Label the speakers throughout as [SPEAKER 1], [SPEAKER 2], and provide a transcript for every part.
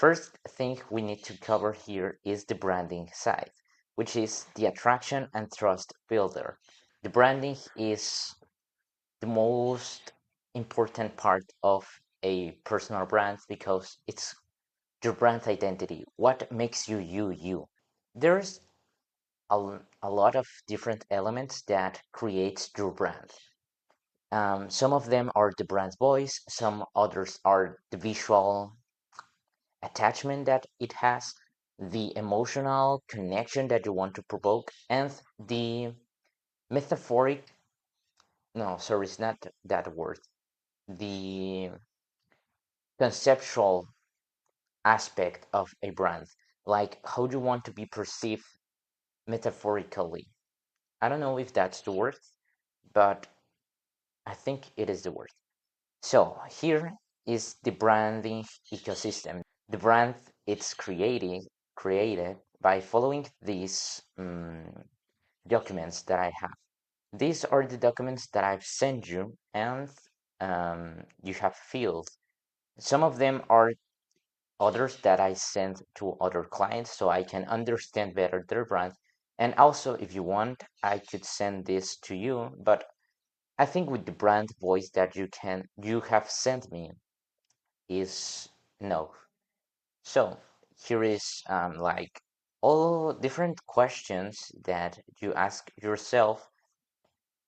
[SPEAKER 1] First thing we need to cover here is the branding side, which is the attraction and trust builder. The branding is the most important part of a personal brand because it's your brand identity. What makes you you? There's a lot of different elements that creates your brand. Some of them are the brand voice, some others are the visual attachment that it has, the emotional connection that you want to provoke, and the metaphoric, no, sorry, it's not that word, the conceptual aspect of a brand, like how you want to be perceived metaphorically. I don't know if that's the word, but I think it is the word. So here is the branding ecosystem. The brand it's created by following these documents that I have. These are the documents that I've sent you, and you have filled. Some of them are others that I sent to other clients so I can understand better their brand. And also, if you want, I could send this to you, but I think with the brand voice that you have sent me is no. So here is like all different questions that you ask yourself,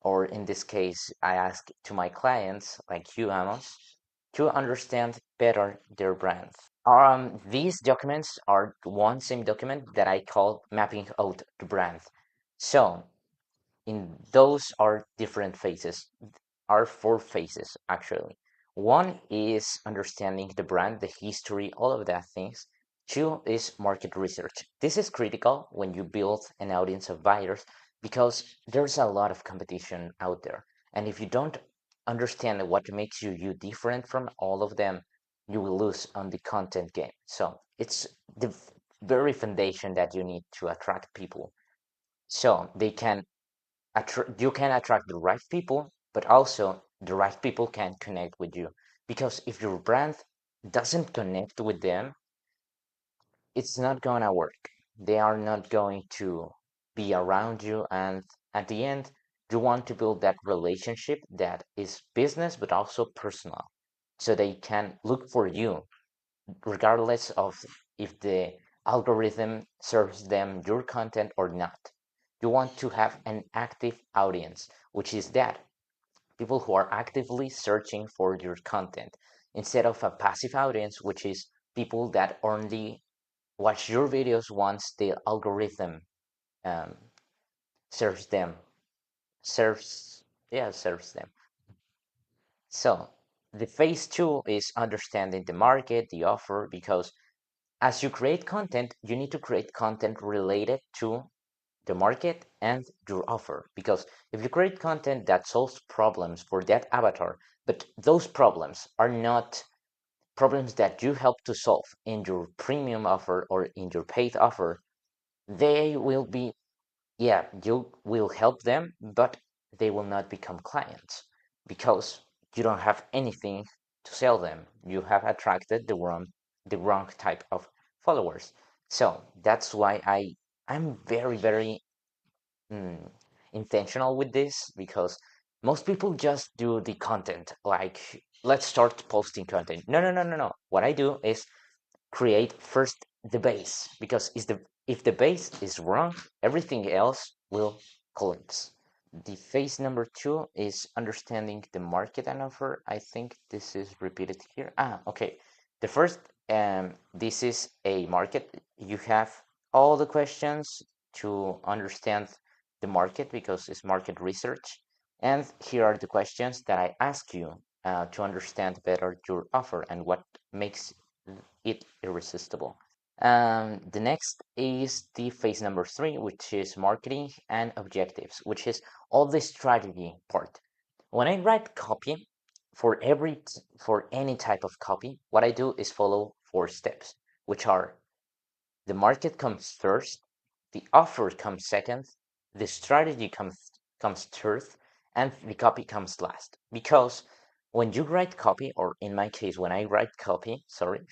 [SPEAKER 1] or in this case, I ask to my clients like you, Amos, to understand better their brand. These documents are one same document that I call mapping out the brand. So in those are different phases, are four phases actually. One is understanding the brand, the history, all of that things. Two is market research. This is critical when you build an audience of buyers because there's a lot of competition out there. And if you don't understand what makes you different from all of them, you will lose on the content game. So it's the very foundation that you need to attract people so they can you can attract the right people, but also the right people can connect with you. Because if your brand doesn't connect with them, it's not gonna work. They are not going to be around you, and at the end, you want to build that relationship that is business but also personal, so they can look for you regardless of if the algorithm serves them your content or not. You want to have an active audience, which is that people who are actively searching for your content instead of a passive audience, which is people that only watch your videos once the algorithm um, serves them, serves, yeah, serves them. So the phase two is understanding the market, the offer, because as you create content, you need to create content related to the market and your offer. Because if you create content that solves problems for that avatar, but those problems are not problems that you help to solve in your premium offer or in your paid offer, they will be, yeah, you will help them, but they will not become clients because you don't have anything to sell them. You have attracted the wrong type of followers. So that's why I'm very mm, intentional with this because most people just do the content like let's start posting content. No. What I do is create first the base because is the if the base is wrong, everything else will collapse. The phase number two is understanding the market and offer. I think this is repeated here. Okay. The first, this is a market. You have all the questions to understand the market because it's market research. And here are the questions that I ask you to understand better your offer and what makes it irresistible. The next is the phase number three, which is marketing and objectives, which is all the strategy part. When I write copy for any type of copy, what I do is follow four steps, which are the market comes first, the offer comes second, the strategy comes third, and the copy comes last. Because when you write copy, or in my case, when I write copy, sorry,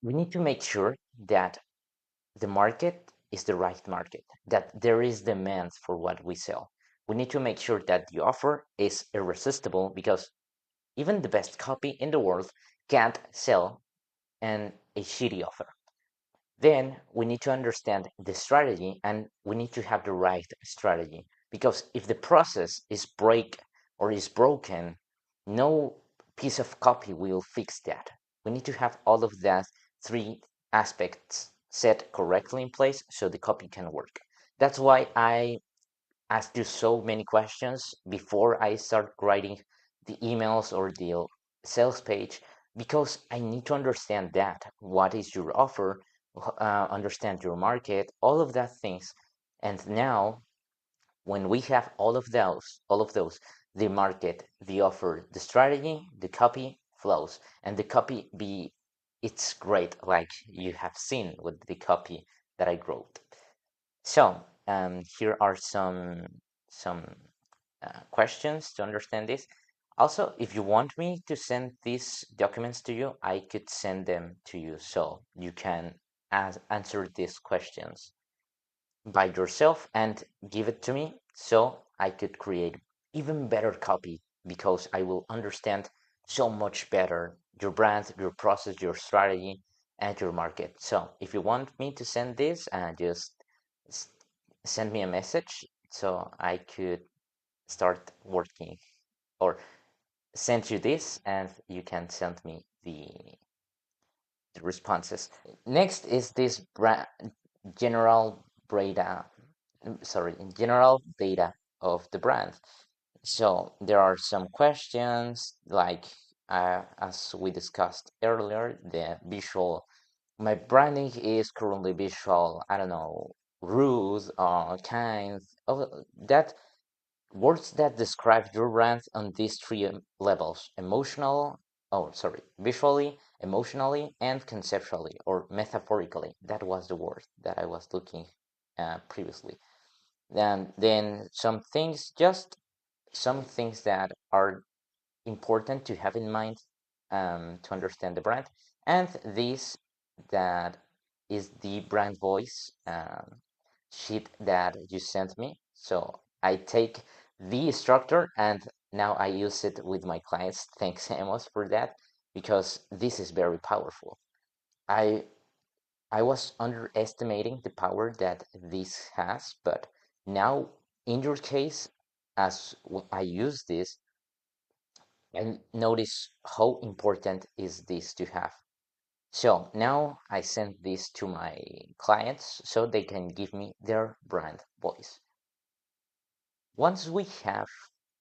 [SPEAKER 1] we need to make sure that the market is the right market, that there is demand for what we sell. We need to make sure that the offer is irresistible because even the best copy in the world can't sell a shitty offer. Then we need to understand the strategy and we need to have the right strategy because if the process is broken, no piece of copy will fix that. We need to have all of that three aspects set correctly in place so the copy can work. That's why I ask you so many questions before I start writing the emails or the sales page because I need to understand that. What is your offer? Understand your market, all of that things. And now, when we have all of those, the market, the offer, the strategy, the copy flows, and the copy be it's great, like you have seen with the copy that I wrote. So here are some questions to understand this. Also, if you want me to send these documents to you, I could send them to you so you can answer these questions by yourself and give it to me so I could create even better copy because I will understand so much better your brand, your process, your strategy, and your market. So if you want me to send this, just send me a message so I could start working or send you this and you can send me the responses. Next is this general data, general data of the brand. So there are some questions like as we discussed earlier, the visual. My branding is currently visual. I don't know, rules or kinds of that words that describe your brand on these three levels: visually, emotionally, and conceptually or metaphorically. That was the word that I was looking previously. And then some things that are important to have in mind to understand the brand. And this that is the brand voice sheet that you sent me. So I take the structure and now I use it with my clients. Thanks, Amos, for that because this is very powerful. I I was underestimating the power that this has, but now in your case, as I use this, and notice how important is this to have. So now I send this to my clients so they can give me their brand voice. Once we have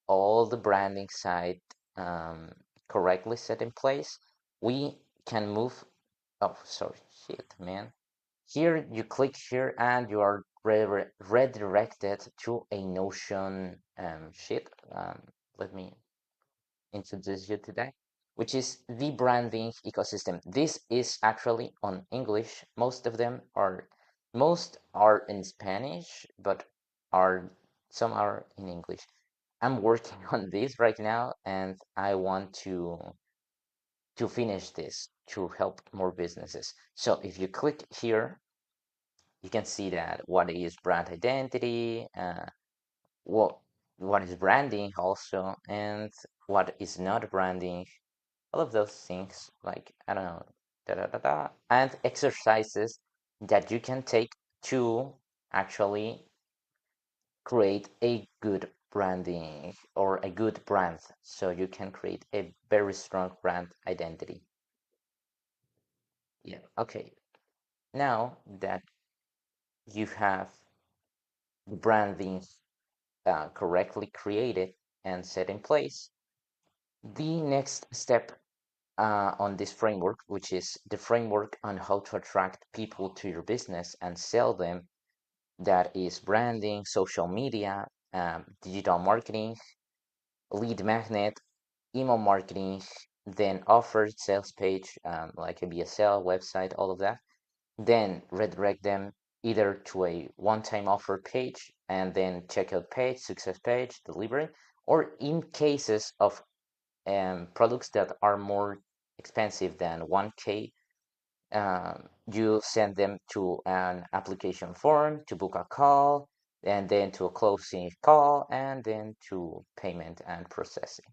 [SPEAKER 1] all the branding side um, correctly set in place, we can move. Oh, sorry, shit, man. Here you click here and you are redirected to a Notion sheet. Let me introduce you today, which is the branding ecosystem. This is actually on English. Most are in Spanish, but are some are in English. I'm working on this right now, and I want to finish this to help more businesses. So if you click here, you can see that what is brand identity, what what is branding also, and what is not branding, all of those things like I don't know, and exercises that you can take to actually create a good branding or a good brand so you can create a very strong brand identity. Yeah, okay. Now that you have the branding correctly created and set in place, the next step on this framework, which is the framework on how to attract people to your business and sell them. That is branding, social media, digital marketing, lead magnet, email marketing, then offer sales page, like a BSL website, all of that. Then redirect them either to a one-time offer page and then checkout page, success page, delivery, or in cases of products that are more expensive than 1K, You send them to an application form to book a call, and then to a closing call, and then to payment and processing.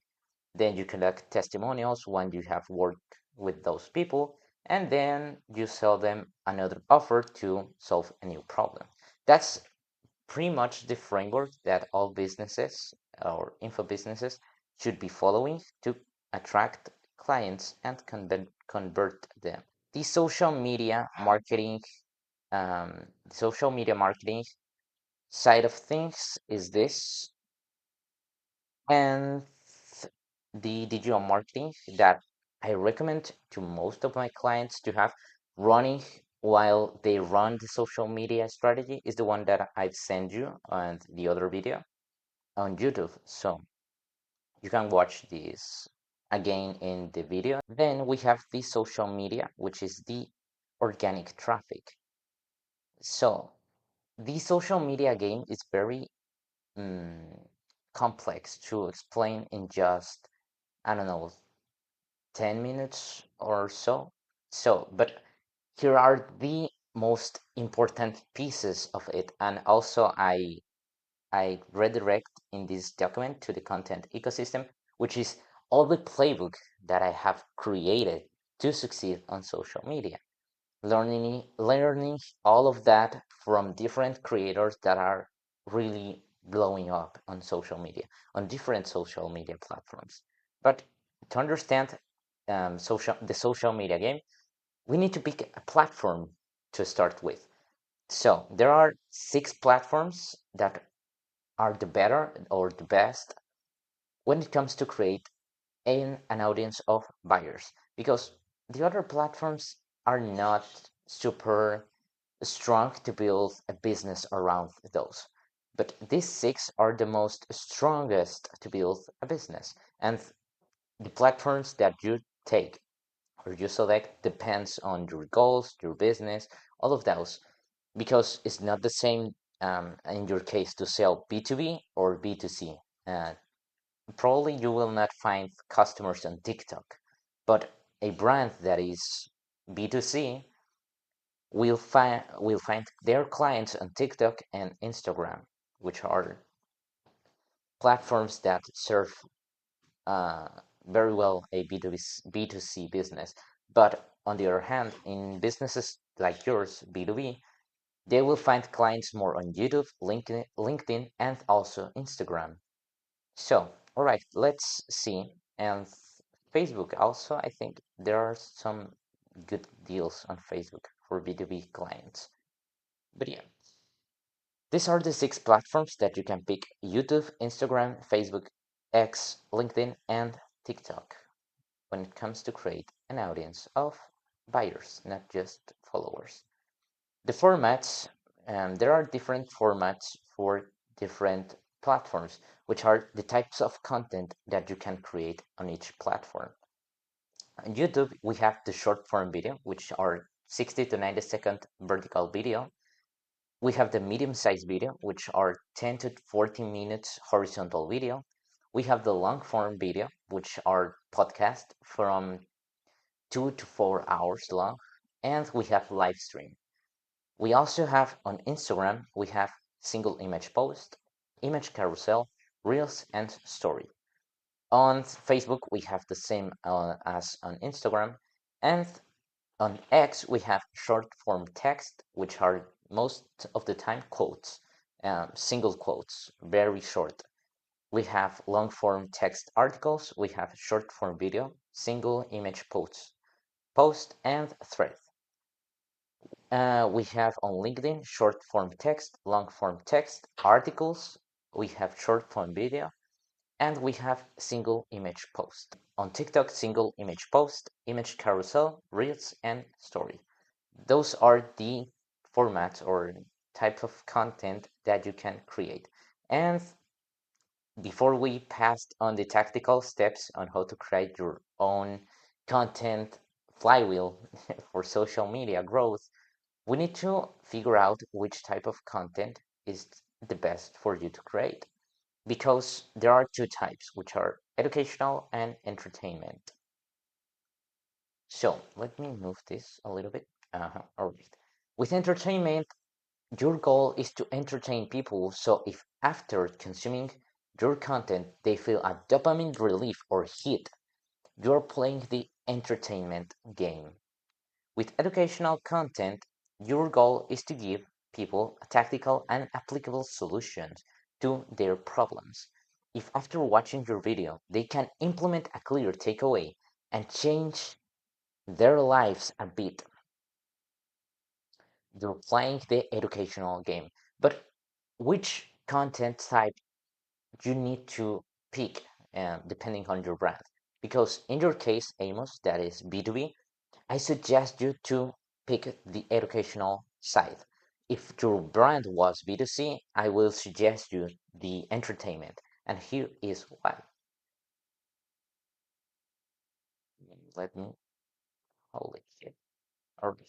[SPEAKER 1] Then you collect testimonials when you have worked with those people, and then you sell them another offer to solve a new problem. That's pretty much the framework that all businesses or info businesses should be following to attract clients and convert them. The social media marketing side of things is this, and the digital marketing that I recommend to most of my clients to have running while they run the social media strategy is the one that I've sent you on the other video on YouTube. So you can watch this again in the video. Then we have the social media, which is the organic traffic. So the social media game is very mm, complex to explain in just, I don't know, 10 minutes or so. But here are the most important pieces of it. And also I redirect in this document to the content ecosystem, which is all the playbook that I have created to succeed on social media. Learning all of that from different creators that are really blowing up on social media, on different social media platforms. But to understand the social media game, we need to pick a platform to start with. So there are 6 platforms that are the better or the best when it comes to create an audience of buyers, because the other platforms are not super strong to build a business around those. But these 6 are the most strongest to build a business. And the platforms that you take or you select depends on your goals, your business, all of those, because it's not the same in your case to sell B2B or B2C. Uh, Probably you will not find customers on TikTok, but a brand that is B2C will find their clients on TikTok and Instagram, which are platforms that serve uh, very well a B2C business. But on the other hand, in businesses like yours, B2B, they will find clients more on YouTube, LinkedIn, and also Instagram. So, all right, let's see. And Facebook also, I think there are some good deals on Facebook for B2B clients. But yeah, these are the 6 platforms that you can pick: YouTube, Instagram, Facebook, X, LinkedIn, and TikTok when it comes to create an audience of buyers, not just followers. The formats, there are different formats for different platforms, which are the types of content that you can create on each platform. On YouTube, we have the short form video, which are 60 to 90-second vertical video. We have the medium-sized video, which are 10 to 14 minutes horizontal video. We have the long form video, which are podcast from 2 to 4 hours long. And we have live stream. We also have on Instagram, we have single image post, image carousel, reels, and story. On Facebook, we have the same as on Instagram. And on X, we have short form text, which are most of the time quotes, single quotes, very short. We have long form text articles, we have short form video, single image post, and thread. We have on LinkedIn short form text, long form text, articles, we have short form video, and we have single image post. On TikTok, single image post, image carousel, reels, and story. Those are the formats or type of content that you can create. And before we pass on the tactical steps on how to create your own content flywheel for social media growth, we need to figure out which type of content is the best for you to create, because there are 2 types, which are educational and entertainment. So let me move this a little bit. All right. With entertainment, your goal is to entertain people, so if after consuming your content they feel a dopamine relief or hit, you're playing the entertainment game. With educational content, your goal is to give people tactical and applicable solutions to their problems. If after watching your video they can implement a clear takeaway and change their lives a bit, you're playing the educational game. But which content type you need to pick depending on your brand? Because in your case, Amos, that is B2B, I suggest you to pick the educational side. If your brand was B2C, I will suggest you the entertainment. And here is why. Let me, holy shit. Alright.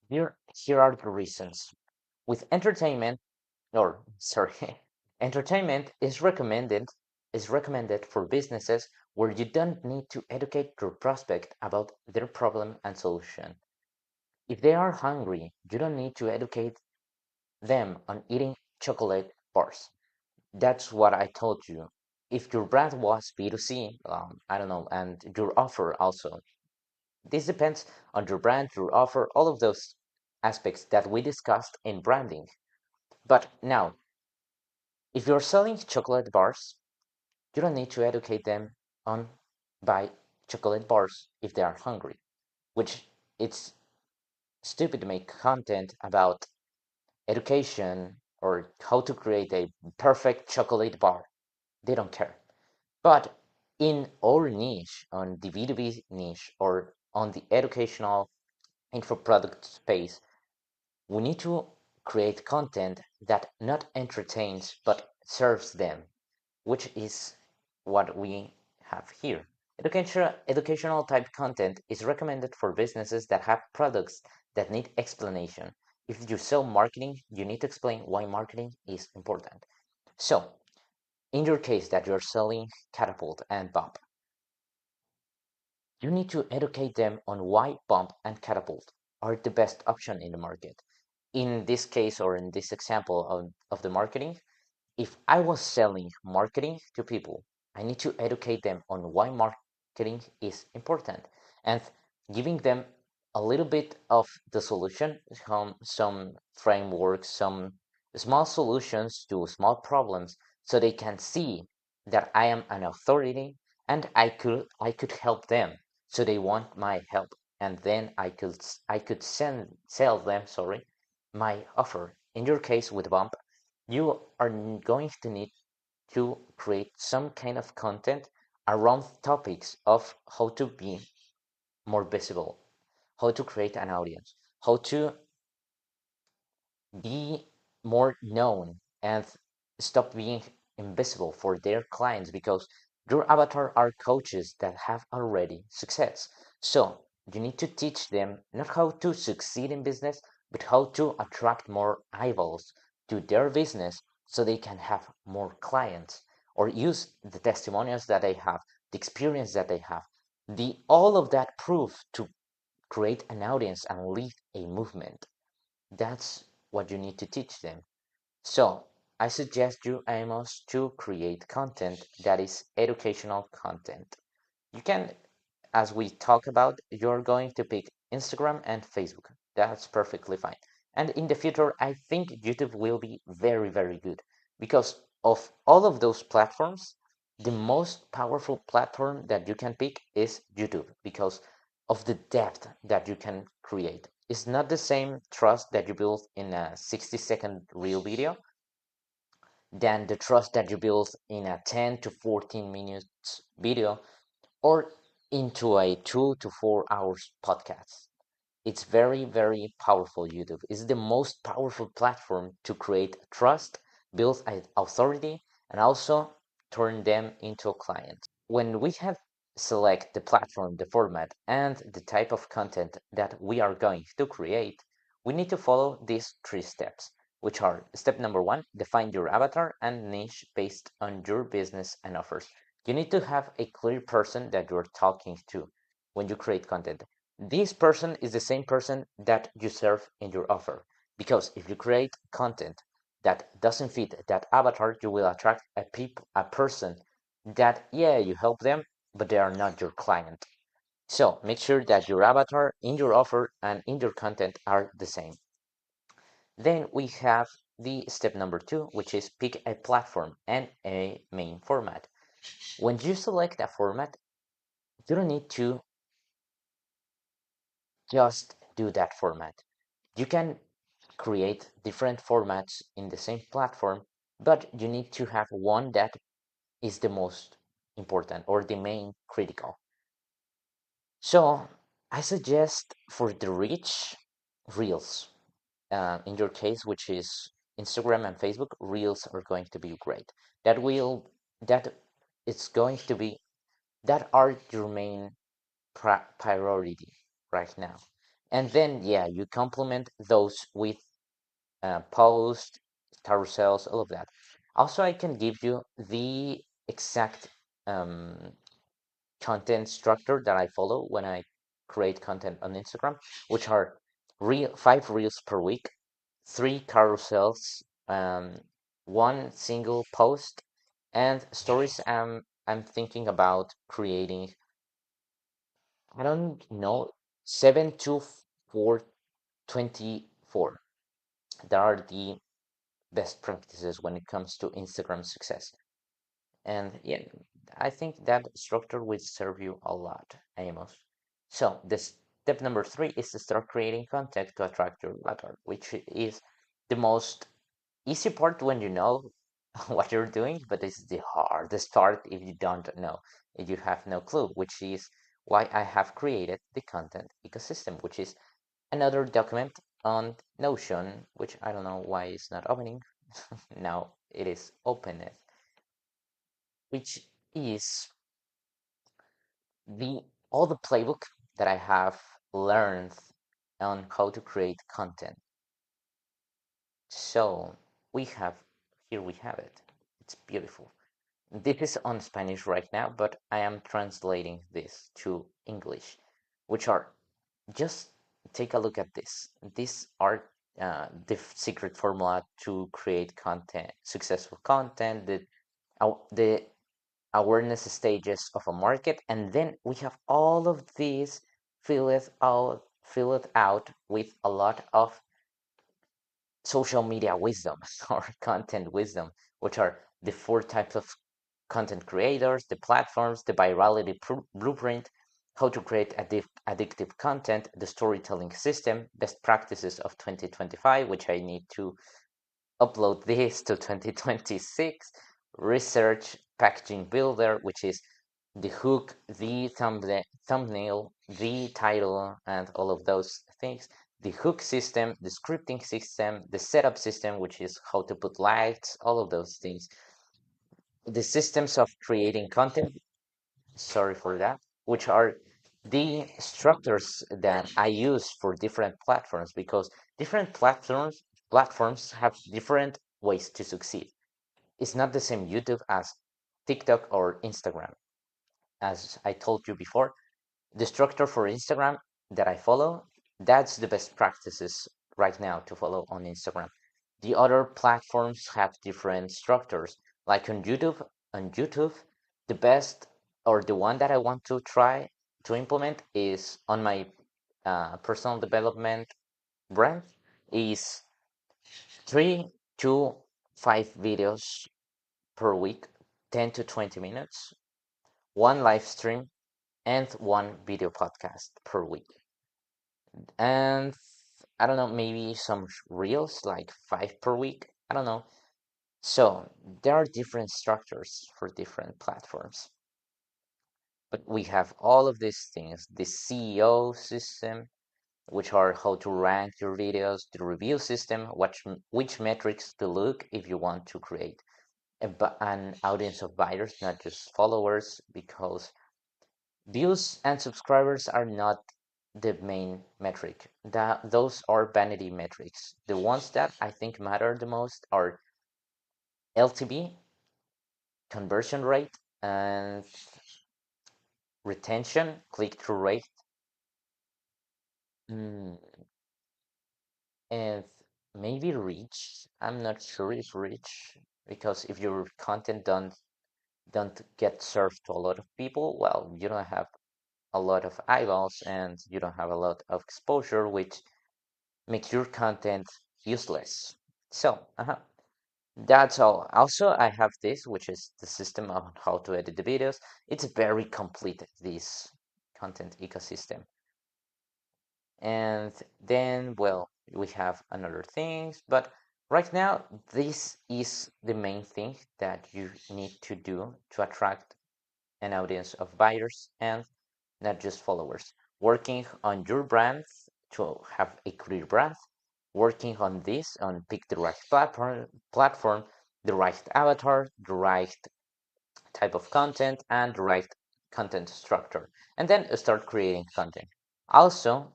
[SPEAKER 1] Here are the reasons. With entertainment, or sorry, entertainment is recommended for businesses where you don't need to educate your prospect about their problem and solution. If they are hungry, you don't need to educate them on eating chocolate bars. That's what I told you. If your brand was B2C, I don't know, and your offer also. This depends on your brand, your offer, all of those aspects that we discussed in branding. But now, if you're selling chocolate bars, you don't need to educate them on buy chocolate bars if they are hungry, which it's stupid to make content about education or how to create a perfect chocolate bar. They don't care. But in our niche, on the B2B niche or on the educational info product space, we need to create content that not entertains but serves them, which is what we have here. Educational type content is recommended for businesses that have products that need explanation. If you sell marketing, you need to explain why marketing is important. So, in your case that you're selling Catapult and Bump, you need to educate them on why Bump and Catapult are the best option in the market. In this case, or in this example of the marketing, if I was selling marketing to people, I need to educate them on why marketing is important and giving them a little bit of the solution, some frameworks, some small solutions to small problems so they can see that I am an authority and I could help them. So they want my help and then I could sell them, sorry, my offer. In your case with Bump, you are going to need to create some kind of content around topics of how to be more visible, how to create an audience, how to be more known and stop being invisible for their clients because your avatar are coaches that have already success. So you need to teach them not how to succeed in business, but how to attract more eyeballs to their business so they can have more clients or use the testimonials that they have, the experience that they have, the all of that proof to create an audience and lead a movement. That's what you need to teach them. So I suggest you, Amos, to create content that is educational content. You can, as we talk about, you're going to pick Instagram and Facebook. That's perfectly fine. And in the future, I think YouTube will be very, very good because of all of those platforms, the most powerful platform that you can pick is YouTube because of the depth that you can create. It's not the same trust that you build in a 60-second reel video than the trust that you build in a 10 to 14 minutes video or into a 2 to 4 hours podcast. It's very, very powerful. YouTube is the most powerful platform to create trust, build an authority, and also turn them into clients. When we have select the platform, the format, and the type of content that we are going to create, we need to follow these 3 steps, which are step number 1, define your avatar and niche based on your business and offers. You need to have a clear person that you're talking to. when you create content. This person is the same person that you serve in your offer. Because if you create content that doesn't fit that avatar, you will attract a person that, yeah, you help them, but they are not your client. So make sure that your avatar in your offer and in your content are the same. Then we have the step number 2, which is pick a platform and a main format. When you select a format, you don't need to just do that format. You can create different formats in the same platform, but you need to have one that is the most important or the main critical. So I suggest for the reach, Reels. In your case, which is Instagram and Facebook, Reels are going to be great. That it's going to be that are your main priority right now. And then, yeah, you complement those with posts, carousels, all of that. Also, I can give you the exact um, content structure that I follow when I create content on Instagram, which are 5 reels per week, 3 carousels, one single post, and stories. I'm thinking about creating, I don't know, 7 to 424. That are the best practices when it comes to Instagram success. And yeah, I think that structure will serve you a lot, Amos. So the step number 3 is to start creating content to attract your avatar, which is the most easy part when you know what you're doing, but it's the hardest part if you don't know, if you have no clue, which is why I have created the content ecosystem, which is another document on Notion, which I don't know why it's not opening. Now it is opened, which is the all the playbook that I have learned on how to create content. So we have it. It's beautiful. This is on Spanish right now, but I am translating this to English, which are just take a look at this. These are the secret formula to create content, successful content, the awareness stages of a market, and then we have all of these filled out with a lot of social media wisdom or content wisdom, which are the 4 types of content creators, the platforms, the virality blueprint, how to create addictive content, the storytelling system, best practices of 2025, which I need to upload this to 2026, research packaging builder, which is the hook, the thumbnail, the title, and all of those things. The hook system, the scripting system, the setup system, which is how to put lights, all of those things. The systems of creating content, sorry for that, which are the structures that I use for different platforms because different platforms have different ways to succeed. It's not the same YouTube as TikTok or Instagram. As I told you before, the structure for Instagram that I follow, that's the best practices right now to follow on Instagram. The other platforms have different structures. Like on YouTube, the best or the one that I want to try to implement is on my personal development brand is 3 to 5 videos per week, 10 to 20 minutes, one live stream, and one video podcast per week. And I don't know, maybe some reels, like 5 per week. I don't know. So there are different structures for different platforms. But we have all of these things, the CEO system, which are how to rank your videos, the review system, which metrics to look if you want to create an audience of buyers, not just followers, because views and subscribers are not the main metric. Those are vanity metrics. The ones that I think matter the most are LTV, conversion rate, and retention, click-through rate, mm, and maybe reach. I'm not sure if reach, because if your content don't get served to a lot of people, well, you don't have a lot of eyeballs and you don't have a lot of exposure, which makes your content useless. So, that's all. Also, I have this, which is the system on how to edit the videos. It's very complete, this content ecosystem. And then, well, we have another things, but right now, this is the main thing that you need to do to attract an audience of buyers and not just followers. Working on your brand to have a clear brand, working on this, on pick the right platform, the right avatar, the right type of content, and the right content structure, and then start creating content. Also,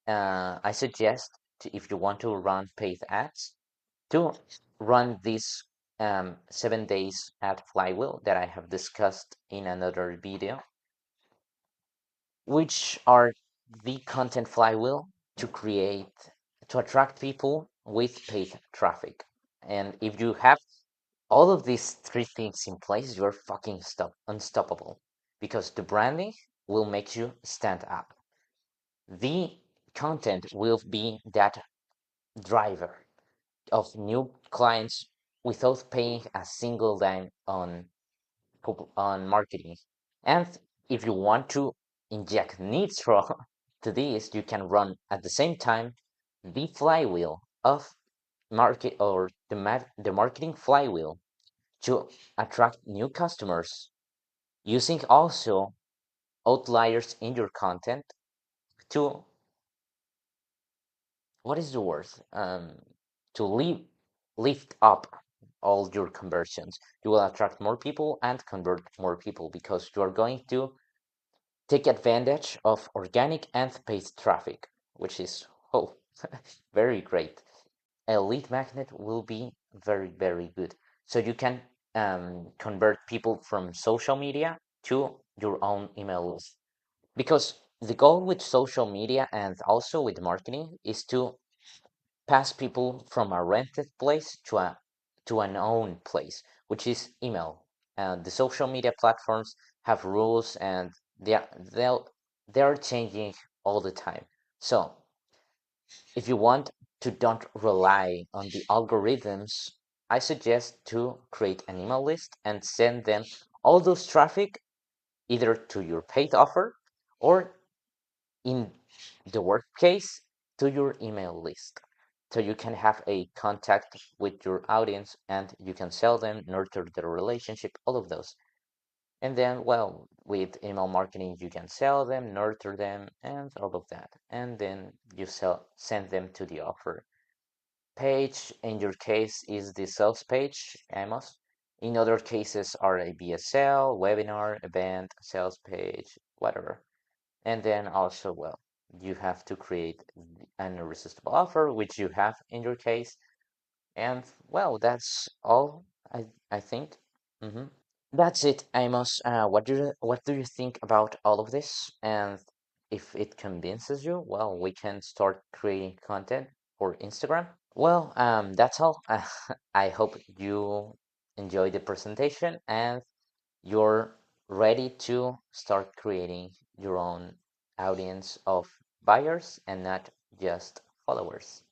[SPEAKER 1] I suggest if you want to run paid ads, to run this 7 days ad flywheel that I have discussed in another video, which are the content flywheel to create, to attract people with paid traffic. And if you have all of these three things in place, you're fucking unstoppable, because the branding will make you stand up. The content will be that driver of new clients without paying a single dime on marketing. And if you want to inject nitro to this, you can run at the same time the flywheel of market, or the marketing flywheel, to attract new customers, using also outliers in your content to, what is the word, to lift up all your conversions. You will attract more people and convert more people, because you are going to take advantage of organic and paid traffic, which is, oh, very great. A lead magnet will be very, very good. So you can convert people from social media to your own email list. Because the goal with social media and also with marketing is to pass people from a rented place to an own place, which is email. And the social media platforms have rules, and they're changing all the time. So if you want to don't rely on the algorithms, I suggest to create an email list and send them all those traffic either to your paid offer, or in the worst case, to your email list. So you can have a contact with your audience and you can sell them, nurture the relationship, all of those. And then, well, with email marketing, you can sell them, nurture them, and all of that. And then you send them to the offer page. In your case, is the sales page, Amos. In other cases, are a BSL, webinar, event, sales page, whatever. And then also, well, you have to create an irresistible offer, which you have in your case. And well, that's all, I think. Hmm. That's it, Amos. What do you think about all of this? And if it convinces you, well, we can start creating content for Instagram. Well, that's all. I hope you enjoyed the presentation and you're ready to start creating your own audience of buyers and not just followers.